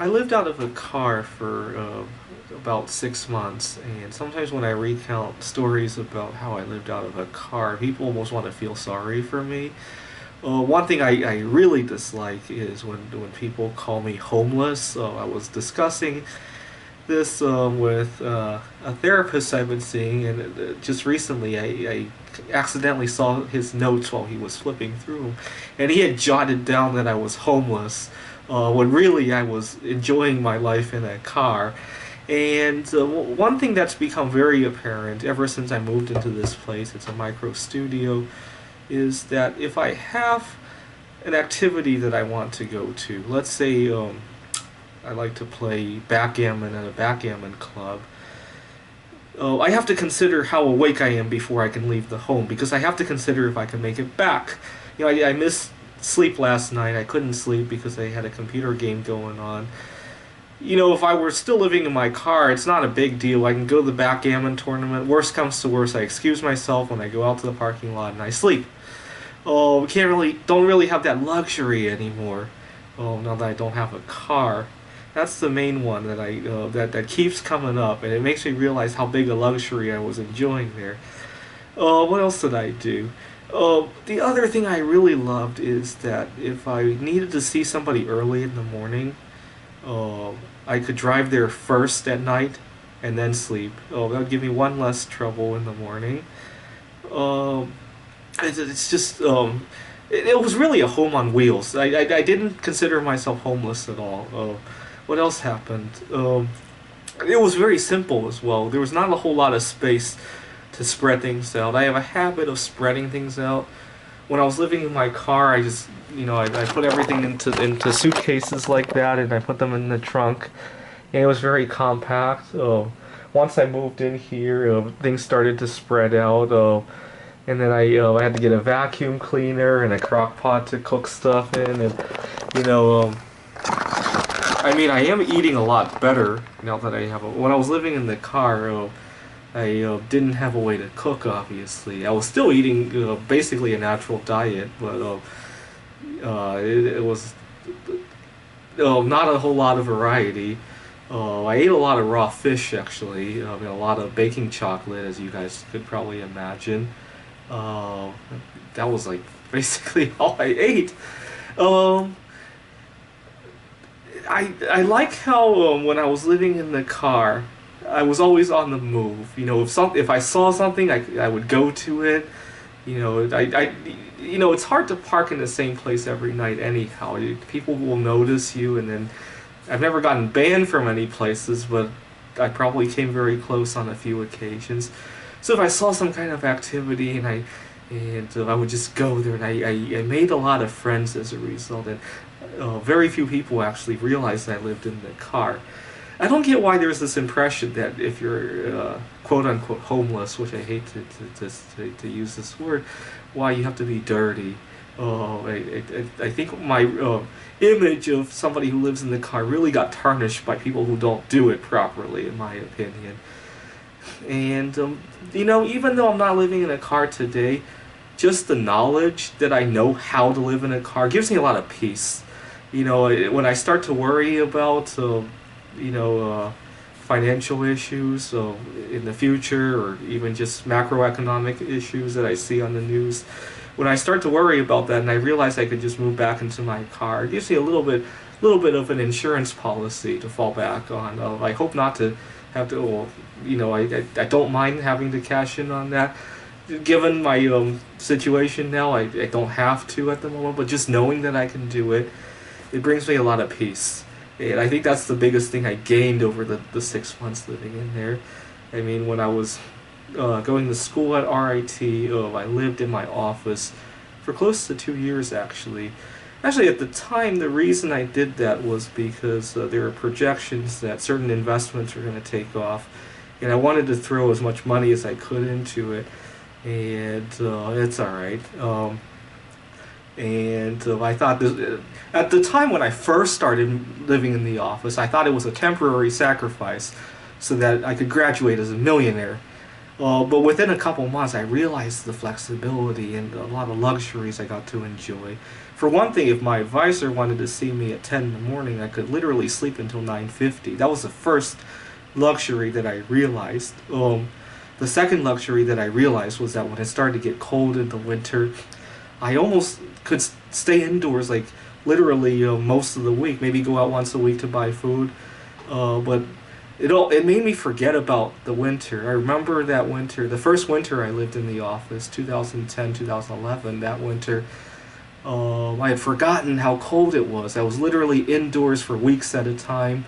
I lived out of a car for about 6 months, and sometimes when I recount stories about how I lived out of a car, people almost want to feel sorry for me. One thing I really dislike is when people call me homeless. I was discussing this with a therapist I've been seeing, and just recently I accidentally saw his notes while he was flipping through them, and he had jotted down that I was homeless, when really I was enjoying my life in a car. And one thing that's become very apparent ever since I moved into this place, it's a micro studio, is that if I have an activity that I want to go to, let's say I like to play backgammon at a backgammon club. I have to consider how awake I am before I can leave the home, because I have to consider if I can make it back. I missed sleep last night. I couldn't sleep because I had a computer game going on. If I were still living in my car, it's not a big deal. I can go to the backgammon tournament. Worst comes to worst, I excuse myself when I go out to the parking lot and I sleep. We don't really have that luxury anymore. Now that I don't have a car. That's the main one that that keeps coming up, and it makes me realize how big a luxury I was enjoying there. What else did I do? The other thing I really loved is that if I needed to see somebody early in the morning, I could drive there first at night and then sleep. That would give me one less trouble in the morning. Um, it's just it was really a home on wheels. I didn't consider myself homeless at all. What else happened? It was very simple as well. There was not a whole lot of space to spread things out. I have a habit of spreading things out. When I was living in my car, I just, I put everything into suitcases like that, and I put them in the trunk. And it was very compact. Once I moved in here, things started to spread out. And then I had to get a vacuum cleaner and a crock pot to cook stuff in, and you know, um, I am eating a lot better now that I have. When I was living in the car, I didn't have a way to cook. Obviously, I was still eating basically a natural diet, but it was not a whole lot of variety. I ate a lot of raw fish actually. A lot of baking chocolate, as you guys could probably imagine. Uh, that was like basically all I ate. Um, I like how when I was living in the car, I was always on the move. If I saw something, I would go to it. It's hard to park in the same place every night anyhow. People will notice you, and then I've never gotten banned from any places, but I probably came very close on a few occasions. So if I saw some kind of activity and I would just go there, and I made a lot of friends as a result, and very few people actually realized I lived in the car. I don't get why there's this impression that if you're quote unquote homeless, which I hate to use this word, why you have to be dirty. I think my image of somebody who lives in the car really got tarnished by people who don't do it properly, in my opinion. And even though I'm not living in a car today, just the knowledge that I know how to live in a car gives me a lot of peace. When I start to worry about you know, uh, financial issues in the future, or even just macroeconomic issues that I see on the news, when I start to worry about that and I realize I could just move back into my car, it gives me a little bit of an insurance policy to fall back on. I hope not to have to. Well, I don't mind having to cash in on that. Given my situation now, I don't have to at the moment, but just knowing that I can do it, it brings me a lot of peace. And I think that's the biggest thing I gained over the 6 months living in there. When I was going to school at RIT, I lived in my office for close to 2 years actually. Actually, at the time, the reason I did that was because there were projections that certain investments were going to take off, and I wanted to throw as much money as I could into it, and it's alright. And I thought this at the time when I first started living in the office, I thought it was a temporary sacrifice so that I could graduate as a millionaire. But within a couple months, I realized the flexibility and a lot of luxuries I got to enjoy. For one thing, if my advisor wanted to see me at 10 in the morning, I could literally sleep until 9:50. That was the first luxury that I realized. The second luxury that I realized was that when it started to get cold in the winter, I almost could stay indoors like literally most of the week. Maybe go out once a week to buy food, but it made me forget about the winter. I remember that winter, the first winter I lived in the office, 2010, 2011. That winter, I had forgotten how cold it was. I was literally indoors for weeks at a time,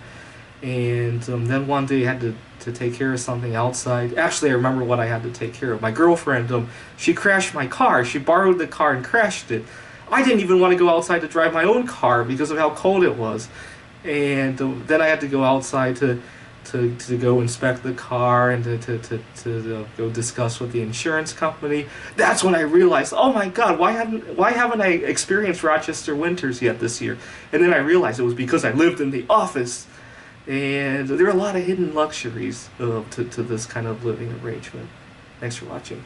and then one day I had to take care of something outside. Actually, I remember what I had to take care of. My girlfriend, she crashed my car. She borrowed the car and crashed it. I didn't even want to go outside to drive my own car because of how cold it was. And then I had to go outside to go inspect the car and to go discuss with the insurance company. That's when I realized, oh my God, why haven't I experienced Rochester winters yet this year? And then I realized it was because I lived in the office. And there are a lot of hidden luxuries to this kind of living arrangement. Thanks for watching.